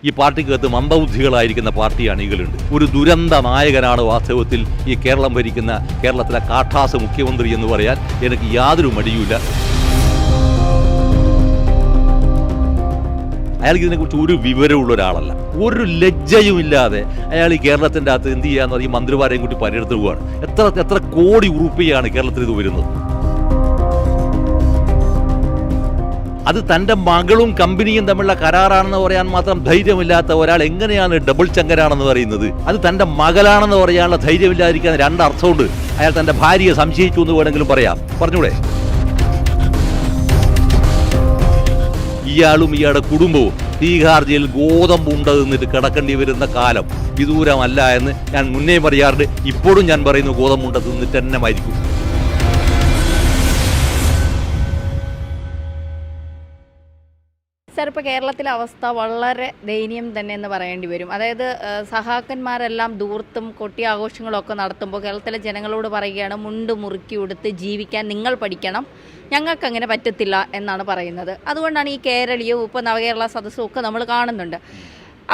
ഈ പാർട്ടിക്കകത്ത് മന്ദബുദ്ധികളായിരിക്കുന്ന പാർട്ടി അണികളുണ്ട്. ഒരു ദുരന്ത നായകനാണ് വാസ്തവത്തിൽ ഈ കേരളം ഭരിക്കുന്ന കേരളത്തിലെ കാട്ടാസ് മുഖ്യമന്ത്രി എന്ന് പറയാൻ എനിക്ക് യാതൊരു മടിയുമില്ല. അയാൾക്ക് ഇതിനെക്കുറിച്ച് ഒരു വിവരമുള്ള ഒരാളല്ല. ഒരു ലജ്ജയുമില്ലാതെ അയാൾ ഈ കേരളത്തിൻ്റെ അകത്ത് എന്ത് ചെയ്യാന്ന് പറഞ്ഞാൽ ഈ മന്ത്രിമാരെയും കൂട്ടി പലയിടത്ത് പോവുകയാണ്. എത്ര കോടി ഉറുപ്പികയാണ് കേരളത്തിൽ ഇത് വരുന്നത്. അത് തൻ്റെ മകളും കമ്പനിയും തമ്മിലുള്ള കരാറാണെന്ന് പറയാൻ മാത്രം ധൈര്യമില്ലാത്ത ഒരാൾ എങ്ങനെയാണ് ഡബിൾ ചങ്കരാണെന്ന് പറയുന്നത്? അത് തൻ്റെ മകളാണെന്ന് പറയാനുള്ള ധൈര്യമില്ലാതിരിക്കാൻ രണ്ടർത്ഥമുണ്ട്. അയാൾ തൻ്റെ ഭാര്യയെ സംശയിച്ചു എന്ന് വേണമെങ്കിലും പറയാം. പറഞ്ഞൂടെ? ഇയാളും ഇയാളുടെ കുടുംബവും തീഹാർ ജയിൽ ഗോതമ്പുണ്ട നിന്നിട്ട് കിടക്കേണ്ടി വരുന്ന കാലം വിദൂരമല്ല എന്ന് ഞാൻ മുന്നേ പറയാറുണ്ട്. ഇപ്പോഴും ഞാൻ പറയുന്നു, ഗോതമ്പുണ്ട തിന്നിട്ട് തന്നെ മരിക്കും. സാർ, ഇപ്പോൾ കേരളത്തിലെ അവസ്ഥ വളരെ ദയനീയം തന്നെ എന്ന് പറയേണ്ടി വരും. അതായത് സഹാക്കന്മാരെല്ലാം ദൂർത്തും കൊട്ടി ആഘോഷങ്ങളും ഒക്കെ നടത്തുമ്പോൾ കേരളത്തിലെ ജനങ്ങളോട് പറയുകയാണ്, മുണ്ട് മുറുക്കി ഉടുത്ത് ജീവിക്കാൻ നിങ്ങൾ പഠിക്കണം, ഞങ്ങൾക്ക് അങ്ങനെ പറ്റത്തില്ല എന്നാണ് പറയുന്നത്. അതുകൊണ്ടാണ് ഈ കേരളീയവും ഇപ്പോൾ നവകേരള സദസ്സും ഒക്കെ നമ്മൾ കാണുന്നുണ്ട്.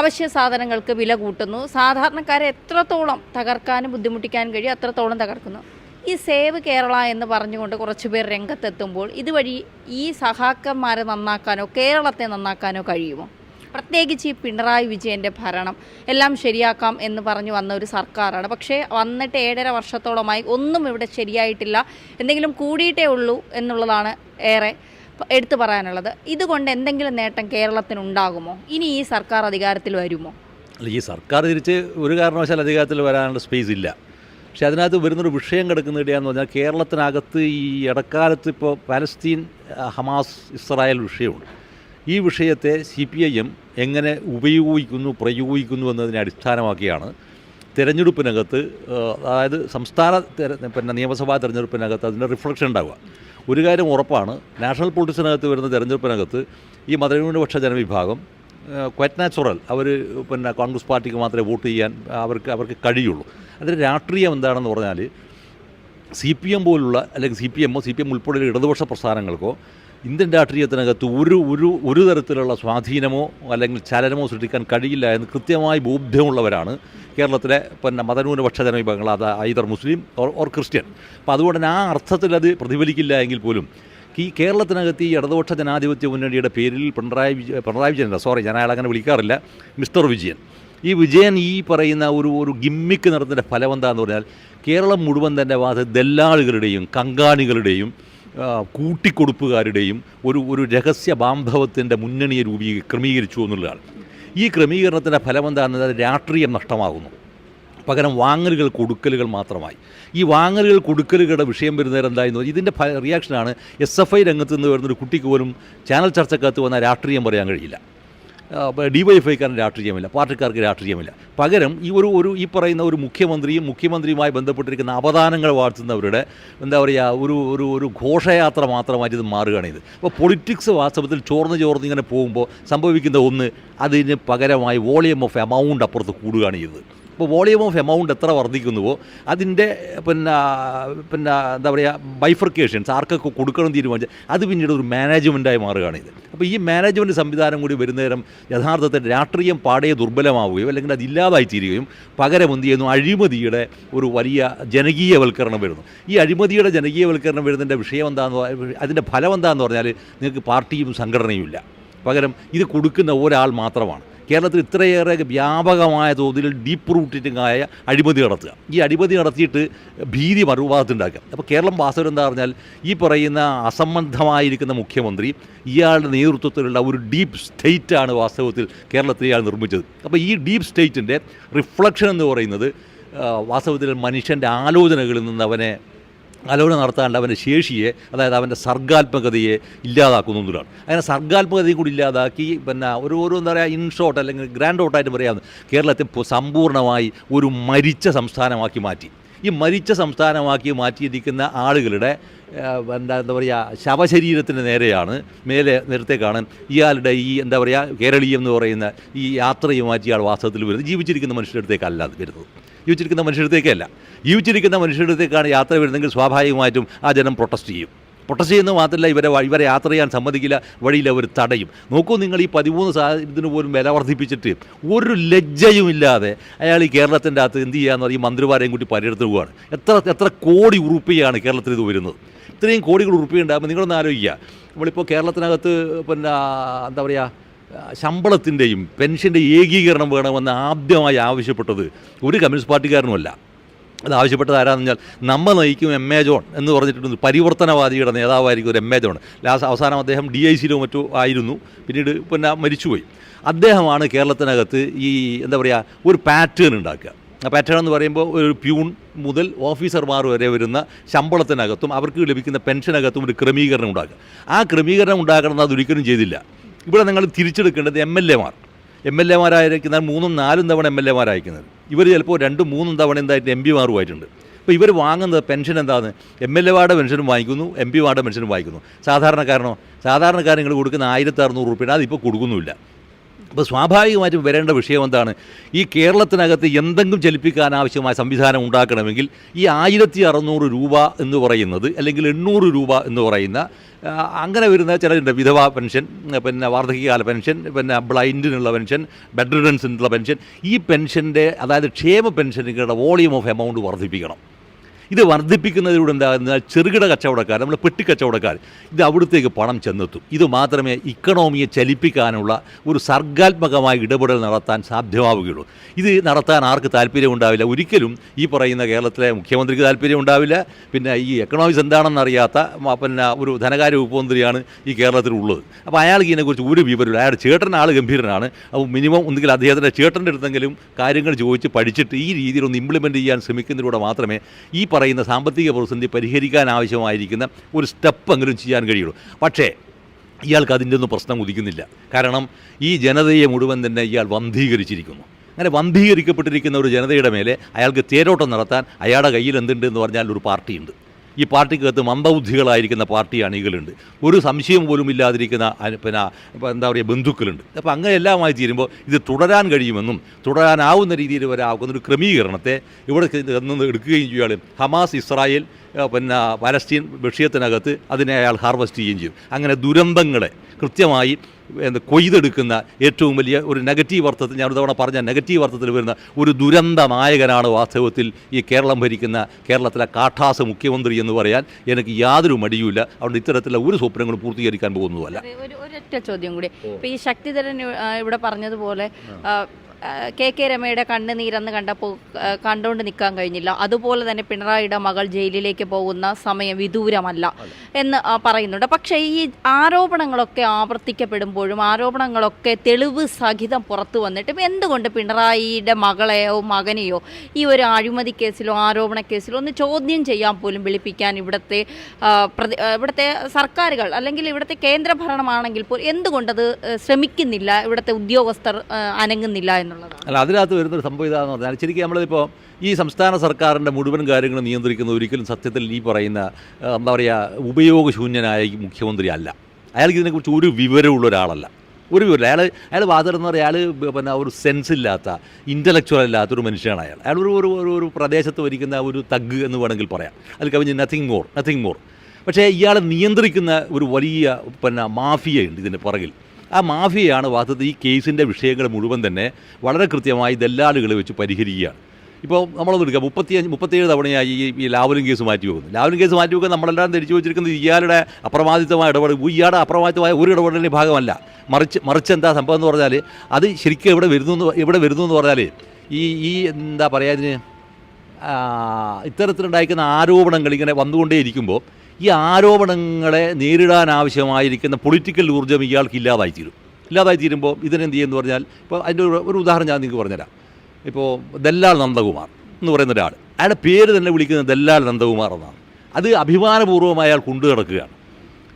അവശ്യ സാധനങ്ങൾക്ക് വില കൂട്ടുന്നു, സാധാരണക്കാരെ എത്രത്തോളം തകർക്കാനും ബുദ്ധിമുട്ടിക്കാനും കഴിയും അത്രത്തോളം തകർക്കുന്നു. ഈ സേവ് കേരള എന്ന് പറഞ്ഞുകൊണ്ട് കുറച്ച് പേർ രംഗത്തെത്തുമ്പോൾ ഇതുവഴി ഈ സഹാക്കന്മാരെ നന്നാക്കാനോ കേരളത്തെ നന്നാക്കാനോ കഴിയുമോ? പ്രത്യേകിച്ച് ഈ പിണറായി വിജയൻ്റെ ഭരണം എല്ലാം ശരിയാക്കാം എന്ന് പറഞ്ഞു വന്ന ഒരു സർക്കാരാണ്. പക്ഷേ വന്നിട്ട് 7.5 വർഷത്തോളമായി ഒന്നും ഇവിടെ ശരിയായിട്ടില്ല, എന്തെങ്കിലും കൂടിയിട്ടേ ഉള്ളൂ എന്നുള്ളതാണ് ഏറെ എടുത്തു പറയാനുള്ളത്. ഇതുകൊണ്ട് എന്തെങ്കിലും നേട്ടം കേരളത്തിനുണ്ടാകുമോ? ഇനി ഈ സർക്കാർ അധികാരത്തിൽ വരുമോ? അല്ല, ഈ സർക്കാർ തിരിച്ച് ഒരു കാരണവശാൽ അധികാരത്തിൽ വരാനുള്ള സ്പേസ് ഇല്ല. പക്ഷേ അതിനകത്ത് വരുന്നൊരു വിഷയം കിടക്കുന്ന ഇടയാന്ന് പറഞ്ഞാൽ കേരളത്തിനകത്ത് ഈ ഇടക്കാലത്ത് ഇപ്പോൾ പാലസ്തീൻ, ഹമാസ്, ഇസ്രായേൽ വിഷയമുണ്ട്. ഈ വിഷയത്തെ CPIM എങ്ങനെ പ്രയോഗിക്കുന്നു എന്നതിനെ അടിസ്ഥാനമാക്കിയാണ് തിരഞ്ഞെടുപ്പിനകത്ത്, അതായത് സംസ്ഥാന നിയമസഭാ തിരഞ്ഞെടുപ്പിനകത്ത് അതിൻ്റെ റിഫ്ലക്ഷൻ ഉണ്ടാവുക. ഒരു കാര്യം ഉറപ്പാണ്, നാഷണൽ പൊളിറ്റിക്സിനകത്ത് വരുന്ന തിരഞ്ഞെടുപ്പിനകത്ത് ഈ മതന്യൂനപക്ഷ ജനവിഭാഗം ക്വൈറ്റ് നാച്ചുറൽ അവർ കോൺഗ്രസ് പാർട്ടിക്ക് മാത്രമേ വോട്ട് ചെയ്യാൻ അവർക്ക് കഴിയുള്ളൂ. അതിൻ്റെ രാഷ്ട്രീയം എന്താണെന്ന് പറഞ്ഞാൽ CPM പോലുള്ള അല്ലെങ്കിൽ CPM ഉൾപ്പെടെയുള്ള ഇടതുപക്ഷ പ്രസ്ഥാനങ്ങൾക്കോ ഇന്ത്യൻ രാഷ്ട്രീയത്തിനകത്ത് ഒരു തരത്തിലുള്ള സ്വാധീനമോ അല്ലെങ്കിൽ ചലനമോ സൃഷ്ടിക്കാൻ കഴിയില്ല എന്ന് കൃത്യമായി ബോധ്യമുള്ളവരാണ് കേരളത്തിലെ മതന്യൂനപക്ഷ ജനവിഭാഗങ്ങൾ, അത് ഐദർ മുസ്ലിം ഓർ ക്രിസ്ത്യൻ. അപ്പോൾ അതുകൊണ്ട് തന്നെ ആ അർത്ഥത്തിൽ അത് പ്രതിഫലിക്കില്ല എങ്കിൽ പോലും ഈ കേരളത്തിനകത്ത് ഈ ഇടതുപക്ഷ ജനാധിപത്യ മുന്നണിയുടെ പേരിൽ പിണറായി വിജയൻ, ഞാൻ അയാളങ്ങനെ വിളിക്കാറില്ല, മിസ്റ്റർ വിജയൻ, ഈ വിജയൻ ഈ പറയുന്ന ഒരു ഗിമ്മിക്ക് നടത്തുന്ന ഫലം എന്താണെന്ന് പറഞ്ഞാൽ കേരളം മുഴുവൻ തന്നെ ദല്ലാളുകളുടെയും കങ്കാണികളുടെയും കൂട്ടിക്കൊടുപ്പുകാരുടെയും ഒരു രഹസ്യ ബാന്ധവത്തിൻ്റെ മുന്നണിയെ ക്രമീകരിച്ചു എന്നുള്ളതാണ്. ഈ ക്രമീകരണത്തിൻ്റെ ഫലം എന്താണെന്ന് രാഷ്ട്രീയം നഷ്ടമാകുന്നു. പകരം വാങ്ങലുകൾ കൊടുക്കലുകൾ മാത്രമായി. ഈ വാങ്ങലുകൾ കൊടുക്കലുകളുടെ വിഷയം വരുന്നേരം എന്തായിരുന്നു, ഇതിൻ്റെ റിയാക്ഷനാണ് SFI രംഗത്ത് നിന്ന് വരുന്നൊരു കുട്ടിക്ക് പോലും ചാനൽ ചർച്ചക്കകത്ത് വന്ന രാഷ്ട്രീയം പറയാൻ കഴിയില്ല. DYFIക്കാരന് രാഷ്ട്രീയമില്ല, പാർട്ടിക്കാർക്ക് രാഷ്ട്രീയമില്ല. പകരം ഈ പറയുന്ന ഒരു മുഖ്യമന്ത്രിയുമായി ബന്ധപ്പെട്ടിരിക്കുന്ന അവദാനങ്ങൾ വാഴ്ത്തുന്നവരുടെ ഒരു ഘോഷയാത്ര മാത്രമായിട്ട് ഇത് മാറുകയാണ് ഇത്. അപ്പോൾ പൊളിറ്റിക്സ് വാസ്തവത്തിൽ ചോർന്ന് ഇങ്ങനെ പോകുമ്പോൾ സംഭവിക്കുന്ന ഒന്ന്, അതിന് പകരമായി വോളിയം ഓഫ് എമൗണ്ട് അപ്പുറത്ത് കൂടുകയാണ് ചെയ്തത്. ഇപ്പോൾ വോളിയം ഓഫ് എമൗണ്ട് എത്ര വർദ്ധിക്കുന്നുവോ അതിൻ്റെ ബൈഫർക്കേഷൻസ് ആർക്കൊക്കെ കൊടുക്കണം തീരുമാനിച്ചാൽ അത് പിന്നീട് ഒരു മാനേജ്മെൻറ്റായി മാറുകയാണ് ഇത്. അപ്പോൾ ഈ മാനേജ്മെൻറ്റ് സംവിധാനം കൂടി വരുന്നേരം യഥാർത്ഥത്തിൽ രാഷ്ട്രീയം പാടെ ദുർബലമാവുകയോ അല്ലെങ്കിൽ അതില്ലാതായി തീരുകയും പകരം എന്ത് ചെയ്യുന്നു, അഴിമതിയുടെ ഒരു വലിയ ജനകീയവൽക്കരണം വരുന്നു. ഈ അഴിമതിയുടെ ജനകീയവൽക്കരണം വരുന്നതിൻ്റെ വിഷയം അതിൻ്റെ ഫലം എന്താണെന്ന് പറഞ്ഞാൽ നിങ്ങൾക്ക് പാർട്ടിയും സംഘടനയും ഇല്ല. പകരം ഇത് കൊടുക്കുന്ന ഒരാൾ മാത്രമാണ്. കേരളത്തിൽ ഇത്രയേറെ വ്യാപകമായ തോതിൽ ഡീപ്പ് റൂട്ടിങ്ങായ അഴിമതി നടത്തുക, ഈ അഴിമതി നടത്തിയിട്ട് ഭീതി മറുഭാഗത്തുണ്ടാക്കുക. അപ്പോൾ കേരളം വാസ്തവം എന്താ പറഞ്ഞാൽ ഈ പറയുന്ന അസംബന്ധമായിരിക്കുന്ന മുഖ്യമന്ത്രി ഇയാളുടെ നേതൃത്വത്തിലുള്ള ഒരു ഡീപ്പ് സ്റ്റേറ്റാണ് വാസ്തവത്തിൽ കേരളത്തിൽ ഇയാൾ നിർമ്മിച്ചത്. അപ്പോൾ ഈ ഡീപ്പ് സ്റ്റേറ്റിൻ്റെ റിഫ്ലക്ഷൻ എന്ന് പറയുന്നത് വാസ്തവത്തിൽ മനുഷ്യൻ്റെ ആലോചനകളിൽ നിന്ന് ആലോചന നടത്താണ്ട് അവൻ്റെ ശേഷിയെ, അതായത് അവൻ്റെ സർഗാത്മകതയെ ഇല്ലാതാക്കുന്നു എന്നതാണ്. അങ്ങനെ സർഗാത്മകതയും കൂടി ഇല്ലാതാക്കി എന്താ പറയുക, ഇൻഷോട്ട് അല്ലെങ്കിൽ ഗ്രാൻഡ് ഔട്ടായിട്ട് പറയാവുന്ന കേരളത്തെ സമ്പൂർണ്ണമായി ഒരു മരിച്ച സംസ്ഥാനമാക്കി മാറ്റി. ഈ മരിച്ച സംസ്ഥാനമാക്കി മാറ്റിയിരിക്കുന്ന ആളുകളുടെ എന്താ പറയുക ശവശരീരത്തിന് നേരെയാണ് മേലെ നേരത്തെ കാണാൻ ഇയാളുടെ ഈ എന്താ പറയുക കേരളീയം എന്ന് പറയുന്ന ഈ യാത്രയുമാറ്റി ഇയാൾ വാസ്തവത്തിൽ വരുന്നത് ജീവിച്ചിരിക്കുന്ന മനുഷ്യരുടെ അടുത്തേക്കല്ല അത് വരുന്നത്. ജീവിച്ചിരിക്കുന്ന മനുഷ്യരടുത്തേക്കല്ല, ജീവിച്ചിരിക്കുന്ന മനുഷ്യരടുത്തേക്കാണ് യാത്ര വരുന്നതെങ്കിൽ സ്വാഭാവികമായിട്ടും ആ ജനം പ്രൊട്ടസ്റ്റ് ചെയ്യും. പ്രൊട്ടസ്റ്റ് ചെയ്യുന്നത് മാത്രമല്ല, ഇവരെ യാത്ര ചെയ്യാൻ സമ്മതിക്കില്ല, വഴിയിൽ അവർ തടയും. നോക്കൂ നിങ്ങൾ, ഈ 13 ഇതിന് പോലും വില വർദ്ധിപ്പിച്ചിട്ട് ഒരു ലജ്ജയുമില്ലാതെ അയാൾ ഈ കേരളത്തിൻ്റെ അകത്ത് എന്ത് ചെയ്യാന്ന് പറയും, ഈ മന്ത്രിമാരെയും കൂട്ടി പലയിടത്ത് പോവുകയാണ്. എത്ര കോടി ഉറുപ്പികയാണ് കേരളത്തിൽ ഇത് വരുന്നത്. ഇത്രയും കോടികൾ ഉറുപ്പിക ഉണ്ടാകുമ്പോൾ നിങ്ങളൊന്ന് ആലോചിക്കുക. നമ്മളിപ്പോൾ കേരളത്തിനകത്ത് പിന്നെ എന്താ പറയുക, ശമ്പളത്തിൻ്റെയും പെൻഷൻ്റെയും ഏകീകരണം വേണമെന്ന് ആദ്യമായി ആവശ്യപ്പെട്ടത് ഒരു കമ്മ്യൂണിസ്റ്റ് പാർട്ടിക്കാരനുമല്ല. അത് ആവശ്യപ്പെട്ടത് ആരാണെന്ന് പറഞ്ഞാൽ നമ്മൾ നയിക്കും എം.എ. ജോൺ എന്ന് പറഞ്ഞിട്ടുണ്ട്, പരിവർത്തനവാദിയുടെ നേതാവായിരിക്കും ഒരു എം.എ. ജോൺ. അവസാനം അദ്ദേഹം DIC-ലോ മറ്റോ ആയിരുന്നു, പിന്നീട് പിന്നെ മരിച്ചുപോയി. അദ്ദേഹമാണ് കേരളത്തിനകത്ത് ഈ എന്താ പറയുക ഒരു പാറ്റേൺ ഉണ്ടാക്കുക. ആ പാറ്റേൺ എന്ന് പറയുമ്പോൾ ഒരു പ്യൂൺ മുതൽ ഓഫീസർമാർ വരെ വരുന്ന ശമ്പളത്തിനകത്തും അവർക്ക് ലഭിക്കുന്ന പെൻഷനകത്തും ഒരു ക്രമീകരണം ഉണ്ടാക്കുക. ആ ക്രമീകരണം ഉണ്ടാക്കണം അതൊരിക്കലും ചെയ്തില്ല. ഇവിടെ നിങ്ങൾ തിരിച്ചെടുക്കേണ്ടത് എം.എൽ.എമാരായിരിക്കുന്ന 3-4 തവണ എം.എൽ.എമാരായിരിക്കുന്നത്. ഇവർ ചിലപ്പോൾ 2-3 തവണ എന്തായിട്ട് MP-മാരുമായിട്ടുണ്ട്. അപ്പോൾ ഇവർ വാങ്ങുന്നത് പെൻഷൻ എന്താണ്? എം.എൽ.എമാരുടെ പെൻഷനും വാങ്ങിക്കുന്നു, MP-മാരുടെ പെൻഷനും വാങ്ങിക്കുന്നു. സാധാരണക്കാരൻ നിങ്ങൾ കൊടുക്കുന്ന 1600 രൂപയാണ്, അതിപ്പോൾ കൊടുക്കുന്നുമില്ല. അപ്പോൾ സ്വാഭാവികമായിട്ടും വരേണ്ട വിഷയം എന്താണ്? ഈ കേരളത്തിനകത്ത് എന്തെങ്കിലും ചലിപ്പിക്കാൻ ആവശ്യമായ സംവിധാനം ഉണ്ടാക്കണമെങ്കിൽ ഈ 1600 രൂപ എന്ന് പറയുന്നത്, അല്ലെങ്കിൽ 800 രൂപ എന്ന് പറയുന്ന അങ്ങനെ വരുന്ന ചിലരുണ്ട്. വിധവാ പെൻഷൻ, പിന്നെ വാർദ്ധക്യകാല പെൻഷൻ, പിന്നെ ബ്ലൈൻഡിനുള്ള പെൻഷൻ, ബെഡ് റിഡൻസിനുള്ള പെൻഷൻ. ഈ പെൻഷൻ്റെ, അതായത് ക്ഷേമ പെൻഷനുകളുടെ വോളിയം ഓഫ് എമൗണ്ട് വർദ്ധിപ്പിക്കണം. ഇത് വർദ്ധിപ്പിക്കുന്നതിലൂടെ എന്താകുന്നത്, ചെറുകിട കച്ചവടക്കാർ, നമ്മൾ പെട്ടിക്കച്ചവടക്കാർ, ഇത് അവിടത്തേക്ക് പണം ചെന്നെത്തും. ഇത് മാത്രമേ ഇക്കണോമിയെ ചലിപ്പിക്കാനുള്ള ഒരു സർഗാത്മകമായ ഇടപെടൽ നടത്താൻ സാധ്യമാവുകയുള്ളൂ. ഇത് നടത്താൻ ആർക്ക് താല്പര്യം ഉണ്ടാവില്ല? ഒരിക്കലും ഈ പറയുന്ന കേരളത്തിലെ മുഖ്യമന്ത്രിക്ക് താല്പര്യം ഉണ്ടാവില്ല. പിന്നെ ഈ എക്കണോമിക്സ് എന്താണെന്ന് അറിയാത്ത പിന്നെ ഒരു ധനകാര്യ ഉപമന്ത്രിയാണ് ഈ കേരളത്തിലുള്ളത്. അപ്പോൾ അയാൾക്ക് ഇതിനെക്കുറിച്ച് ഒരു വിവരമില്ല. അയാളുടെ ചേട്ടൻ ആൾ ഗംഭീരനാണ്. അപ്പോൾ മിനിമം ഒന്നുകിൽ അദ്ദേഹത്തിൻ്റെ ചേട്ടൻ്റെ അടുത്തെങ്കിലും കാര്യങ്ങൾ ചോദിച്ച് പഠിച്ചിട്ട് ഈ രീതിയിലൊന്ന് ഇംപ്ലിമെൻറ്റ് ചെയ്യാൻ ശ്രമിക്കുന്നതിലൂടെ മാത്രമേ ഈ പറയുന്ന സാമ്പത്തിക പ്രതിസന്ധി പരിഹരിക്കാൻ ആവശ്യമായിരിക്കുന്ന ഒരു സ്റ്റെപ്പെങ്കിലും ചെയ്യാൻ കഴിയുള്ളൂ. പക്ഷേ ഇയാൾക്ക് അതിൻ്റെ ഒന്നും പ്രശ്നം ഉദിക്കുന്നില്ല. കാരണം ഈ ജനതയെ മുഴുവൻ തന്നെ ഇയാൾ വന്ധീകരിച്ചിരിക്കുന്നു. അങ്ങനെ വന്ധീകരിക്കപ്പെട്ടിരിക്കുന്ന ഒരു ജനതയുടെ മേലെ അയാൾക്ക് തേരോട്ടം നടത്താൻ അയാളുടെ കയ്യിൽ എന്തുണ്ട് എന്ന് പറഞ്ഞാൽ ഒരു പാർട്ടിയുണ്ട്. ഈ പാർട്ടിക്കകത്ത് മന്ദബുദ്ധികളായിരിക്കുന്ന പാർട്ടി അണികളുണ്ട്, ഒരു സംശയം പോലും ഇല്ലാതിരിക്കുന്ന പിന്നെ എന്താ പറയുക ബന്ധുക്കളുണ്ട്. അപ്പോൾ അങ്ങനെ എല്ലാമായി തീരുമ്പോൾ ഇത് തുടരാൻ കഴിയുമെന്നും തുടരാനാവുന്ന രീതിയിൽ വരെ ആക്കുന്ന ഒരു ക്രമീകരണത്തെ ഇവിടെ നിന്ന് എടുക്കുകയും ചെയ്യുകയാണ്. ഹമാസ് ഇസ്രായേൽ പിന്നെ പലസ്തീൻ വിഷയത്തിനകത്ത് അതിനെ അയാൾ ഹാർവസ്റ്റ് ചെയ്യുകയും ചെയ്യും. അങ്ങനെ ദുരന്തങ്ങളെ കൃത്യമായി കൊയ്തെടുക്കുന്ന ഏറ്റവും വലിയ ഒരു നെഗറ്റീവ് അർത്ഥത്തിൽ, ഞാൻ ഒരു തവണ പറഞ്ഞ നെഗറ്റീവ് അർത്ഥത്തിൽ വരുന്ന ഒരു ദുരന്ത നായകനാണ് വാസ്തവത്തിൽ ഈ കേരളം ഭരിക്കുന്ന കേരളത്തിലെ കാട്ടാസ് മുഖ്യമന്ത്രി എന്ന് പറയാൻ എനിക്ക് യാതൊരു മടിയുമില്ല. അതുകൊണ്ട് ഇത്തരത്തിലുള്ള ഒരു സ്വപ്നങ്ങളും പൂർത്തീകരിക്കാൻ പോകുന്നതല്ല. ഒരൊറ്റ ചോദ്യം കൂടി. ഇപ്പോൾ ഈ ശക്തിധരൻ ഇവിടെ പറഞ്ഞതുപോലെ കെ രമയുടെ കണ്ണുനീരെന്ന് കണ്ടപ്പോൾ കണ്ടുകൊണ്ട് നിൽക്കാൻ കഴിഞ്ഞില്ല. അതുപോലെ തന്നെ പിണറായിയുടെ മകൾ ജയിലിലേക്ക് പോകുന്ന സമയം വിദൂരമല്ല എന്ന് പറയുന്നുണ്ട്. പക്ഷേ ഈ ആരോപണങ്ങളൊക്കെ ആവർത്തിക്കപ്പെടുമ്പോഴും ആരോപണങ്ങളൊക്കെ തെളിവ് സഹിതം പുറത്തു വന്നിട്ടും എന്തുകൊണ്ട് പിണറായിയുടെ മകളെയോ മകനെയോ ഈ ഒരു അഴിമതി കേസിലോ ആരോപണ കേസിലോ ഒന്ന് ചോദ്യം ചെയ്യാൻ പോലും വിളിപ്പിക്കാൻ ഇവിടുത്തെ സർക്കാരുകൾ അല്ലെങ്കിൽ ഇവിടുത്തെ കേന്ദ്രഭരണമാണെങ്കിൽ പോലും എന്തുകൊണ്ടത് ശ്രമിക്കുന്നില്ല? ഇവിടുത്തെ ഉദ്യോഗസ്ഥർ അനങ്ങുന്നില്ല എന്നുള്ളതാണ്. അല്ല, അതിനകത്ത് വരുന്നൊരു സംഭവം ഇതാണെന്ന് പറഞ്ഞാൽ, ശരിക്കും നമ്മളിപ്പോൾ ഈ സംസ്ഥാന സർക്കാരിൻ്റെ മുഴുവൻ കാര്യങ്ങളും നിയന്ത്രിക്കുന്ന ഒരിക്കലും സത്യത്തിൽ ഈ പറയുന്ന എന്താ പറയുക ഉപയോഗശൂന്യനായ മുഖ്യമന്ത്രി അല്ല. അയാൾക്ക് ഇതിനെക്കുറിച്ച് ഒരു വിവരമുള്ള ഒരാളല്ല, ഒരു വിവരമില്ല. അയാൾ വാദമെന്ന് പറഞ്ഞാൽ അയാൾ പിന്നെ ഒരു സെൻസ് ഇല്ലാത്ത, ഇൻ്റലക്ച്വൽ അല്ലാത്തൊരു മനുഷ്യനാണ് അയാൾ. അയാൾ ഒരു പ്രദേശത്ത് ഭരിക്കുന്ന ഒരു തഗ് എന്ന് വേണമെങ്കിൽ പറയാം. അതിൽ കവിഞ്ഞ് നത്തിങ് മോർ. പക്ഷേ ഇയാളെ നിയന്ത്രിക്കുന്ന ഒരു വലിയ പിന്നെ മാഫിയയുണ്ട് ഇതിൻ്റെ പുറകിൽ. ആ മാഫിയയാണ് വാസ്തവത്തിൽ ഈ കേസിൻ്റെ വിഷയങ്ങൾ മുഴുവൻ തന്നെ വളരെ കൃത്യമായി ദല്ലാളുകളെ വെച്ച് പരിഹരിക്കുകയാണ്. ഇപ്പോൾ നമ്മളൊന്ന് എടുക്കുക, 37 തവണയായി ഈ ലാവലിൻ കേസ് മാറ്റി വെക്കുന്നത് നമ്മളെല്ലാം ധരിച്ചു വെച്ചിരിക്കുന്നത് ഇയാളുടെ അപ്രമാദിത്വമായ ഇടപെടൽ. ഇയാളുടെ അപ്രമാദിത്വമായ ഒരു ഇടപെടലിൻ്റെ ഭാഗമല്ല. മറിച്ച് എന്താ സംഭവം എന്ന് പറഞ്ഞാൽ, അത് ശരിക്കും എവിടെ വരുന്നു എന്ന് പറഞ്ഞാൽ ഈ എന്താ പറയുക, ഇതിന് ഇത്തരത്തിലുണ്ടായിരിക്കുന്ന ആരോപണങ്ങൾ ഇങ്ങനെ വന്നുകൊണ്ടേയിരിക്കുമ്പോൾ ഈ ആരോപണങ്ങളെ നേരിടാൻ ആവശ്യമായിരിക്കുന്ന പൊളിറ്റിക്കൽ ഊർജ്ജം ഇയാൾക്ക് ഇല്ലാതായി തീരുമ്പോൾ ഇതിനെന്ത് ചെയ്യുമെന്ന് പറഞ്ഞാൽ, ഇപ്പോൾ അതിൻ്റെ ഒരു ഉദാഹരണം ഞാൻ നിങ്ങൾക്ക് പറഞ്ഞുതരാം. ഇപ്പോൾ ദല്ലാൽ നന്ദകുമാർ എന്ന് പറയുന്ന ഒരാൾ, അയാളുടെ പേര് തന്നെ വിളിക്കുന്നത് ദല്ലാൽ നന്ദകുമാർ എന്നാണ്. അത് അഭിമാനപൂർവ്വമായി അയാൾ കൊണ്ടു നടക്കുകയാണ്.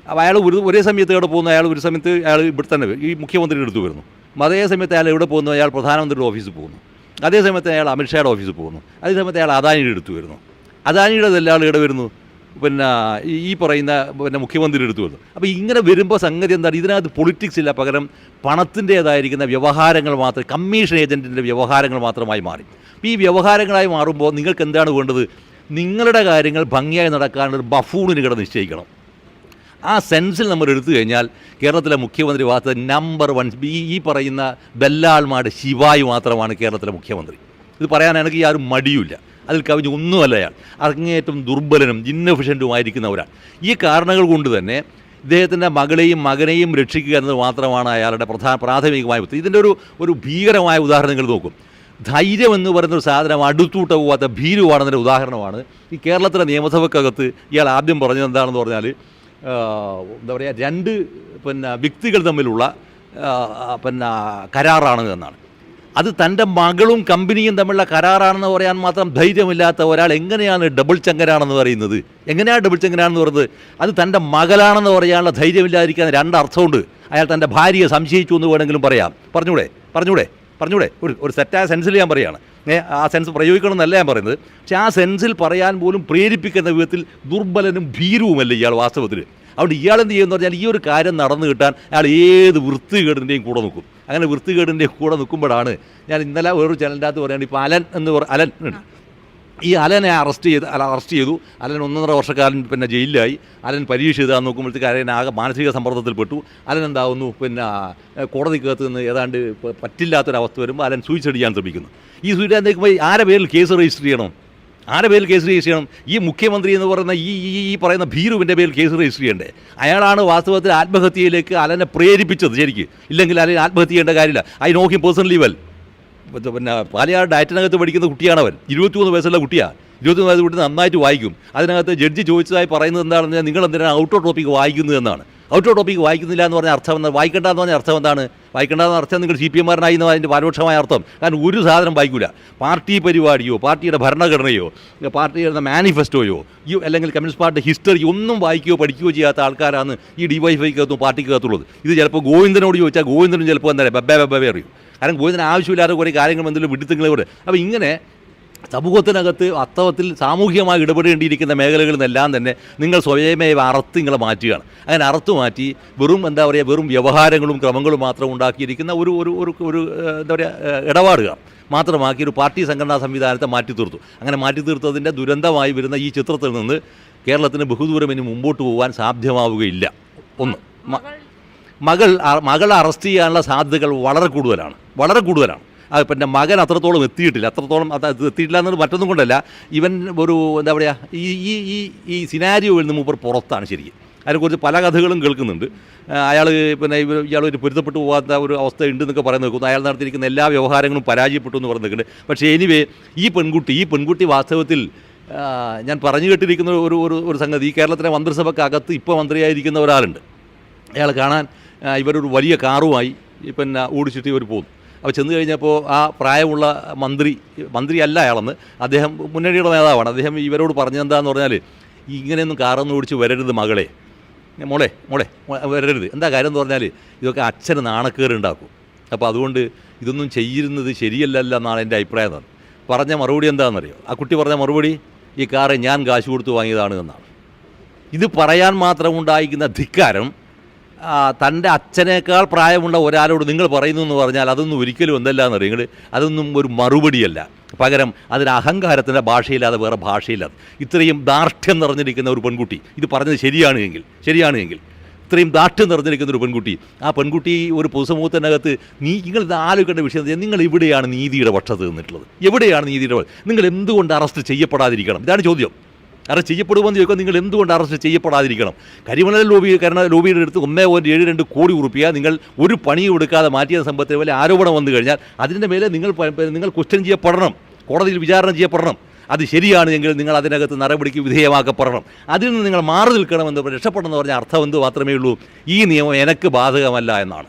അപ്പോൾ അയാൾ ഒരേ സമയത്ത് ഇവിടെ പോകുന്നു, ഒരു സമയത്ത് അയാൾ ഇവിടെ തന്നെ ഈ മുഖ്യമന്ത്രിയുടെ അടുത്ത് വരുന്നു, അതേ സമയത്ത് അയാൾ എവിടെ പോകുന്നു, അയാൾ പ്രധാനമന്ത്രിയുടെ ഓഫീസിൽ പോകുന്നു, അതേ സമയത്ത് അയാൾ അമിത്ഷായുടെ ഓഫീസിൽ പോകുന്നു, അതേ സമയത്ത് അയാൾ അദാനിയുടെ അടുത്ത് വരുന്നു, അദാനിയുടെ ദല്ലാൾ ഇവിടെ വരുന്നു, പിന്നെ ഈ പറയുന്ന പിന്നെ മുഖ്യമന്ത്രി എടുത്തു വന്നു. അപ്പോൾ ഇങ്ങനെ വരുമ്പോൾ സംഗതി എന്താണ്, ഇതിനകത്ത് പൊളിറ്റിക്സ് ഇല്ല, പകരം പണത്തിൻ്റേതായിരിക്കുന്ന വ്യവഹാരങ്ങൾ മാത്രം, കമ്മീഷൻ ഏജൻറ്റിൻ്റെ വ്യവഹാരങ്ങൾ മാത്രമായി മാറി. അപ്പോൾ ഈ വ്യവഹാരങ്ങളായി മാറുമ്പോൾ നിങ്ങൾക്ക് എന്താണ് വേണ്ടത്? നിങ്ങളുടെ കാര്യങ്ങൾ ഭംഗിയായി നടക്കാനൊരു ബഫൂണിന് ഇവിടെ നിശ്ചയിക്കണം. ആ സെൻസിൽ നമ്മൾ എടുത്തു കഴിഞ്ഞാൽ കേരളത്തിലെ മുഖ്യമന്ത്രി ഭാഗത്ത് നമ്പർ 1 ഈ പറയുന്ന ബെല്ലാൾമാട് ശിവായു മാത്രമാണ് കേരളത്തിലെ മുഖ്യമന്ത്രി. ഇത് പറയാൻ എനിക്ക് ആരും മടിയുമില്ല. അതിൽ കവിഞ്ഞ് ഒന്നുമല്ല അയാൾ. അങ്ങേയറ്റം ദുർബലനും ഇന്നഫിഷ്യൻറ്റുമായിരിക്കുന്ന ഒരാൾ. ഈ കാരണങ്ങൾ കൊണ്ട് തന്നെ ഇദ്ദേഹത്തിൻ്റെ മകളെയും മകനെയും രക്ഷിക്കുക എന്നത് മാത്രമാണ് അയാളുടെ പ്രാഥമികമായ ഉത്തരം. ഇതിൻ്റെ ഒരു ഭീകരമായ ഉദാഹരണം നിങ്ങൾ നോക്കും. ധൈര്യം എന്ന് പറയുന്നൊരു സാധനം അടുത്തൂട്ട പോകാത്ത ഭീരുവാണെന്നതിൻ്റെ ഉദാഹരണമാണ് ഈ കേരളത്തിലെ നിയമസഭക്കകത്ത് ഇയാൾ ആദ്യം പറഞ്ഞത് എന്താണെന്ന് പറഞ്ഞാൽ എന്താ പറയുക, 2 വ്യക്തികൾ തമ്മിലുള്ള കരാറാണ് എന്നാണ്. അത് തൻ്റെ മകളും കമ്പനിയും തമ്മിലുള്ള കരാറാണെന്ന് പറയാൻ മാത്രം ധൈര്യമില്ലാത്ത ഒരാൾ എങ്ങനെയാണ് ഡബിൾ ചങ്കരാണെന്ന് പറയുന്നത്? എങ്ങനെയാണ് ഡബിൾ ചങ്കരാണെന്ന് പറയുന്നത്? അത് തൻ്റെ മകളാണെന്ന് പറയാനുള്ള ധൈര്യമില്ലാതിരിക്കാൻ 2 അർത്ഥമുണ്ട്. അയാൾ തൻ്റെ ഭാര്യയെ സംശയിച്ചു എന്ന് വേണമെങ്കിലും പറയാം. പറഞ്ഞൂടെ ഒരു സെറ്റായ സെൻസിൽ ഞാൻ പറയുകയാണ്. ആ സെൻസ് പ്രയോഗിക്കണമെന്നല്ല ഞാൻ പറയുന്നത്. പക്ഷേ ആ സെൻസിൽ പറയാൻ പോലും പ്രേരിപ്പിക്കുന്ന വിധത്തിൽ ദുർബലനും ഭീരുവുമല്ല ഇയാൾ വാസ്തവത്തിൽ. അതുകൊണ്ട് ഇയാൾ എന്ത് ചെയ്യുമെന്ന് പറഞ്ഞാൽ ഈ ഒരു കാര്യം നടന്നു കിട്ടാൻ അയാൾ ഏത് വൃത്തികേടിൻ്റെയും കൂടെ നിൽക്കും. അങ്ങനെ വൃത്തികേടിൻ്റെയും കൂടെ നിൽക്കുമ്പോഴാണ് ഞാൻ ഇന്നലെ വേറൊരു ചാനലിൻ്റെ അകത്ത് പറയുകയാണ്, ഇപ്പോൾ അലൻ ഈ അലനെ അറസ്റ്റ് ചെയ്തു. അലൻ 1.5 വർഷക്കാലം ജയിലിലായി. അലൻ പരീക്ഷ എഴുതാൻ നോക്കുമ്പോഴത്തേക്ക് അലൻ ആകെ മാനസിക സമ്മർദ്ദത്തിൽപ്പെട്ടു. അലൻ എന്താവുന്നു കോടതിക്കകത്ത് നിന്ന് ഏതാണ്ട് പറ്റില്ലാത്തൊരവസ്ഥ വരുമ്പോൾ അലൻ സൂയിസൈഡ് ചെയ്യാൻ ശ്രമിക്കുന്നു. ഈ സൂയിസൈഡ് നിൽക്കുമ്പോൾ ആരെ പേരിൽ കേസ് രജിസ്റ്റർ ചെയ്യണം? ഈ മുഖ്യമന്ത്രി എന്ന് പറയുന്ന ഈ പറയുന്ന ഭീരുവിൻ്റെ പേരിൽ കേസ് രജിസ്റ്റർ ചെയ്യണ്ടേ? അയാളാണ് വാസ്തവത്തിൽ ആത്മഹത്യയിലേക്ക് അലനെ പ്രേരിപ്പിച്ചത് ശരിക്ക്. ഇല്ലെങ്കിൽ അലൻ ആത്മഹത്യ ചെയ്യേണ്ട കാര്യമില്ല. I know him personally well. Palayad ഡയറ്റിനകത്ത് പഠിക്കുന്ന കുട്ടിയാണവൻ. 23 വയസ്സുള്ള കുട്ടിയാണ്. 23 വയസ്സ് കുട്ടി നന്നായിട്ട് വായിക്കും. അതിനകത്ത് ജഡ്ജി ചോദിച്ചതായി പറയുന്നത് എന്താണെന്ന് പറഞ്ഞാൽ, നിങ്ങൾ എന്തിനാണ് ഔട്ട് ഓഫ് ടോപ്പിക്ക് വായിക്കുന്നത് എന്നാണ്. ഔട്ട് ഓഫ് ടോപ്പിക്ക് വായിക്കുന്നില്ല എന്ന് പറഞ്ഞ അർത്ഥം എന്താ? വായിക്കേണ്ടതെന്ന് പറഞ്ഞ അർത്ഥം എന്താണ്? വായിക്കേണ്ടതെന്ന് അർത്ഥം നിങ്ങൾ CPM അതിൻ്റെ പരോക്ഷമായ അർത്ഥം. കാരണം ഒരു സാധനം വായിക്കില്ല. പാർട്ടി പരിപാടിയോ പാർട്ടിയുടെ ഭരണഘടനയോ പാർട്ടിയുടെ മാനിഫെസ്റ്റോയോ അല്ലെങ്കിൽ കമ്മ്യൂണിസ്റ്റ് പാർട്ടി ഹിസ്റ്ററി ഒന്നും വായിക്കുകയോ പഠിക്കുകയോ ചെയ്യാത്ത ആൾക്കാരാണ് ഈ DYFIക്കകത്തും പാർട്ടിക്കകത്തുള്ളത്. ഇത് ചിലപ്പോൾ ഗോവിന്ദനോട് ചോദിച്ചാൽ ഗോവിന്ദനും ചിലപ്പോൾ എന്താ ബബ്ബേ അറിയും. കാരണം ഗോവിന്ദന് ആവശ്യമില്ലാത്ത കുറേ കാര്യങ്ങൾ എന്തെങ്കിലും വിഡിത്തങ്ങളോട്. അപ്പോൾ ഇങ്ങനെ സമൂഹത്തിനകത്ത് വാസ്തവത്തിൽ സാമൂഹികമായി ഇടപെടേണ്ടിയിരിക്കുന്ന മേഖലകളിൽ നിന്നെല്ലാം തന്നെ നിങ്ങൾ സ്വയമേവ അറുത്ത് നിങ്ങളെ മാറ്റുകയാണ്. അങ്ങനെ അറുത്ത് മാറ്റി വെറും വ്യവഹാരങ്ങളും ക്രമങ്ങളും മാത്രം ഉണ്ടാക്കിയിരിക്കുന്ന ഒരു എന്താ പറയുക ഇടപാടുകൾ മാത്രമാക്കി ഒരു പാർട്ടി സംഘടനാ സംവിധാനത്തെ മാറ്റി തീർത്തു. അങ്ങനെ മാറ്റി തീർത്തതിൻ്റെ ദുരന്തമായി വരുന്ന ഈ ചിത്രത്തിൽ നിന്ന് കേരളത്തിന് ബഹുദൂരം ഇനി മുമ്പോട്ട് പോകാൻ സാധ്യമാവുകയില്ല. ഒന്ന്, മകളെ അറസ്റ്റ് ചെയ്യാനുള്ള സാധ്യതകൾ വളരെ കൂടുതലാണ്. മകൻ അത്രത്തോളം എത്തിയിട്ടില്ല എന്നുള്ളത് മറ്റൊന്നും കൊണ്ടല്ല. ഇവൻ എന്താ പറയുക, ഈ സിനാരിയോയിൽ നിന്ന് മൂപ്പർ പുറത്താണ് ശരിക്കും. അതിനെക്കുറിച്ച് പല കഥകളും കേൾക്കുന്നുണ്ട്. ഇയാൾ ഒരു പൊരുത്തപ്പെട്ടു പോകാത്ത ഒരു അവസ്ഥ ഉണ്ടെന്നൊക്കെ പറയുന്നത് കേൾക്കുന്നു. അയാൾ നടത്തിയിരിക്കുന്ന എല്ലാ വ്യവഹാരങ്ങളും പരാജയപ്പെട്ടു എന്ന് പറയുന്നുണ്ട്. പക്ഷേ എനിവേ ഈ പെൺകുട്ടി വാസ്തവത്തിൽ ഞാൻ പറഞ്ഞു കേട്ടിരിക്കുന്ന ഒരു സംഗതി, ഈ കേരളത്തിലെ മന്ത്രിസഭക്കകത്ത് ഇപ്പോൾ മന്ത്രിയായിരിക്കുന്ന ഒരാളുണ്ട്. അയാൾ കാണാൻ ഇവരൊരു വലിയ കാറുമായി ഓടിച്ചിട്ട് ഇവർ പോകുന്നു. അപ്പോൾ ചെന്ന് കഴിഞ്ഞപ്പോൾ ആ പ്രായമുള്ള മന്ത്രിയല്ല അയാളെന്ന്, അദ്ദേഹം മുന്നണിയുടെ നേതാവാണ്. അദ്ദേഹം ഇവരോട് പറഞ്ഞതെന്താന്ന് പറഞ്ഞാൽ, ഇങ്ങനെയൊന്നും കാറൊന്നും ഓടിച്ച് വരരുത് മോളെ വരരുത്. എന്താ കാര്യം എന്ന് പറഞ്ഞാൽ ഇതൊക്കെ അച്ഛന് നാണക്കേറുണ്ടാക്കും. അപ്പോൾ അതുകൊണ്ട് ഇതൊന്നും ചെയ്യുന്നത് ശരിയല്ലല്ലോ എന്നാണ് എൻ്റെ അഭിപ്രായം. പറഞ്ഞ മറുപടി എന്താണെന്നറിയോ? ആ കുട്ടി പറഞ്ഞ മറുപടി, ഈ കാറ് ഞാൻ കാശ് കൊടുത്ത് വാങ്ങിയതാണ് എന്നാണ്. ഇത് പറയാൻ മാത്രം ഉണ്ടായിരിക്കുന്ന ധിക്കാരം തൻ്റെ അച്ഛനേക്കാൾ പ്രായമുള്ള ഒരാളോട് നിങ്ങൾ പറയുന്നു എന്ന് പറഞ്ഞാൽ അതൊന്നും ഒരിക്കലും എന്തല്ലാന്നറിയുങ്ങൾ, അതൊന്നും ഒരു മറുപടിയല്ല. പകരം അതിന് അഹങ്കാരത്തിൻ്റെ ഭാഷയില്ലാതെ വേറെ ഭാഷയില്ലാതെ ഇത്രയും ദാർഢ്യം നിറഞ്ഞിരിക്കുന്ന ഒരു പെൺകുട്ടി ഇത് പറഞ്ഞത് ശരിയാണെങ്കിൽ ഇത്രയും ദാർഢ്യം നിറഞ്ഞിരിക്കുന്ന ഒരു പെൺകുട്ടി, ആ പെൺകുട്ടി ഒരു പൊതുസമൂഹത്തിനകത്ത് നിങ്ങൾ ഇത് ആലോചിക്കേണ്ട വിഷയം, നിങ്ങൾ എവിടെയാണ് നീതിയുടെ പക്ഷത്ത് നിന്നിട്ടുള്ളത്? എവിടെയാണ് നീതിയുടെ? നിങ്ങൾ എന്തുകൊണ്ട് അറസ്റ്റ് ചെയ്യപ്പെടാതിരിക്കണം? ഇതാണ് ചോദ്യം. അറസ്റ്റ് ചെയ്യപ്പെടുമെന്ന് ചോദിക്കുക, നിങ്ങൾ എന്തുകൊണ്ട് അറസ്റ്റ് ചെയ്യപ്പെടാതിരിക്കണം? കരിമണൽ ലോബിയുടെ അടുത്ത് 1.72 കോടി രൂപ നിങ്ങൾ ഒരു പണിയും എടുക്കാതെ മാറ്റിയ സമ്പത്തിന് പോലെ ആരോപണം വന്നു കഴിഞ്ഞാൽ അതിൻ്റെ മേലെ നിങ്ങൾ ക്വസ്റ്റ്യൻ ചെയ്യപ്പെടണം, കോടതിയിൽ വിചാരണ ചെയ്യപ്പെടണം. അത് ശരിയാണെങ്കിൽ നിങ്ങൾ അതിനകത്ത് നടപടിക്ക് വിധേയമാക്കപ്പെടണം. അതിൽ നിന്ന് നിങ്ങൾ മാറി നിൽക്കണമെന്ന് രക്ഷപ്പെടണമെന്ന് പറഞ്ഞാൽ അർത്ഥം എന്ത് മാത്രമേ ഉള്ളൂ? ഈ നിയമം എനിക്ക് ബാധകമല്ല എന്നാണ്.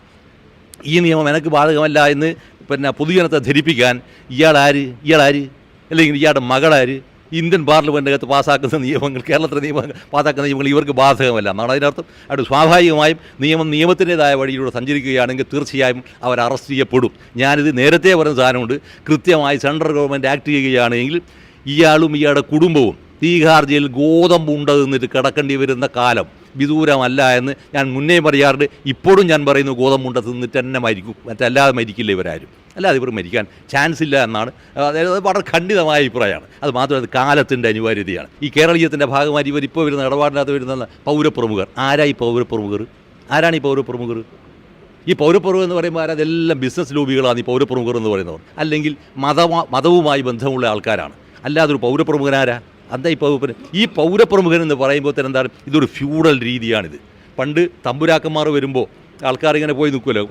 ഈ നിയമം എനിക്ക് ബാധകമല്ല എന്ന് പൊതുജനത്തെ ധരിപ്പിക്കാൻ ഇയാളാര് അല്ലെങ്കിൽ ഇയാളുടെ മകളാര്? ഇന്ത്യൻ പാർലമെൻറ്റിനകത്ത് പാസ്സാക്കുന്ന നിയമങ്ങൾ, കേരളത്തിലെ നിയമങ്ങൾ പാസ്സാക്കുന്ന നിയമങ്ങൾ ഇവർക്ക് ബാധകമല്ല എന്നാണ് അതിനർത്ഥം. അത് സ്വാഭാവികമായും നിയമത്തിൻ്റെതായ വഴിയിലൂടെ സഞ്ചരിക്കുകയാണെങ്കിൽ തീർച്ചയായും അവർ അറസ്റ്റ് ചെയ്യപ്പെടും. ഞാനിത് നേരത്തെ പറഞ്ഞ സാധനമുണ്ട്. കൃത്യമായി സെൻട്രൽ ഗവൺമെൻറ് ആക്ട് ചെയ്യുകയാണെങ്കിൽ ഇയാളും ഇയാളുടെ കുടുംബവും തീഹാർ ജയിലിൽ ഗോതമ്പുണ്ട് നിന്നിട്ട് കിടക്കേണ്ടി വരുന്ന കാലം വിദൂരമല്ല എന്ന് ഞാൻ മുന്നേ പറയാറുണ്ട്. ഇപ്പോഴും ഞാൻ പറയുന്നു, ഗോതമ്പുണ്ട തിന്നിട്ട് തന്നെ മരിക്കും, മറ്റല്ലാതെ മരിക്കില്ല ഇവരാരും. അല്ലാതെ ഇവർ മരിക്കാൻ ചാൻസ് ഇല്ല എന്നാണ്. അതായത് അത് വളരെ ഖണ്ഡിതമായ അഭിപ്രായമാണ്. അത് മാത്രമല്ല കാലത്തിൻ്റെ അനിവാര്യതയാണ്. ഈ കേരളീയത്തിൻ്റെ ഭാഗമായി ഇവരിപ്പോൾ വരുന്ന ഇടപാടിനകത്ത് വരുന്ന പൗരപ്രമുഖർ ആരായി പൗരപ്രമുഖർ? ആരാണ് ഈ പൗരപ്രമുഖർ? ഈ പൗരപ്രമുഖർ എന്ന് പറയുമ്പോൾ അതെല്ലാം ബിസിനസ് ലോബികളാണ് ഈ പൗരപ്രമുഖർ എന്ന് പറയുന്നവർ, അല്ലെങ്കിൽ മതവുമായി ബന്ധമുള്ള ആൾക്കാരാണ്. അല്ലാതെ ഒരു പൗരപ്രമുഖനാരാ? എന്താ ഈ പൗരപ്രമുഖൻ എന്ന് പറയുമ്പോൾ തന്നെ എന്താണ്, ഇതൊരു ഫ്യൂഡൽ രീതിയാണിത്. പണ്ട് തമ്പുരാക്കന്മാർ വരുമ്പോൾ ആൾക്കാരിങ്ങനെ പോയി നിൽക്കുമല്ലോ,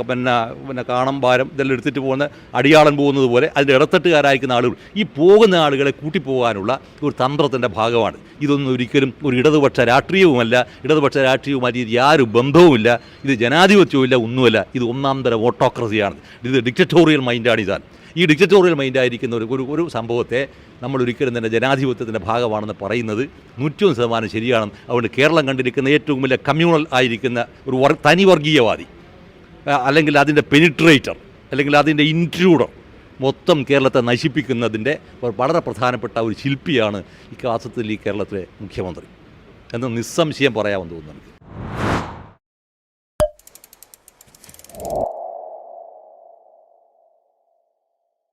പിന്നെ കാണം ഭാരം ഇതെല്ലാം എടുത്തിട്ട് പോകുന്ന അടിയാളൻ പോകുന്നത് പോലെ അതിൻ്റെ ഇടത്തട്ടുകാരായിരിക്കുന്ന ആളുകൾ ഈ പോകുന്ന ആളുകളെ കൂട്ടിപ്പോകാനുള്ള ഒരു തന്ത്രത്തിൻ്റെ ഭാഗമാണ്. ഇതൊന്നും ഒരിക്കലും ഒരു ഇടതുപക്ഷ രാഷ്ട്രീയവുമല്ല, ഇടതുപക്ഷ രാഷ്ട്രീയവുമായി ഇത് യാതൊരു ബന്ധവുമില്ല. ഇത് ജനാധിപത്യവുമില്ല, ഒന്നുമല്ല. ഇത് ഒന്നാം തരം ഓട്ടോക്രസിയാണ്. ഇത് ഡിക്റ്ററ്റോറിയൽ മൈൻഡാണ്. ഇതാണ് ഈ ഡിക്റ്ററ്റോറിയൽ മൈൻഡായിരിക്കുന്ന ഒരു സംഭവത്തെ നമ്മൾ ഒരിക്കലും തന്നെ ജനാധിപത്യത്തിൻ്റെ ഭാഗമാണെന്ന് പറയുന്നത് 100% ശരിയാണ്. അതുകൊണ്ട് കേരളം കണ്ടിരിക്കുന്ന ഏറ്റവും വലിയ കമ്മ്യൂണൽ ആയിരിക്കുന്ന ഒരു തനി വർഗീയവാദി, അല്ലെങ്കിൽ അതിൻ്റെ പെനിട്രേറ്റർ, അല്ലെങ്കിൽ അതിൻ്റെ ഇൻട്രൂഡർ മൊത്തം കേരളത്തെ നശിപ്പിക്കുന്നതിൻ്റെ വളരെ പ്രധാനപ്പെട്ട ഒരു ശില്പിയാണ് ഈ വാസ്തവത്തിൽ ഈ കേരളത്തിലെ മുഖ്യമന്ത്രി എന്ന് നിസ്സംശയം പറയാമെന്ന് തോന്നുന്നു.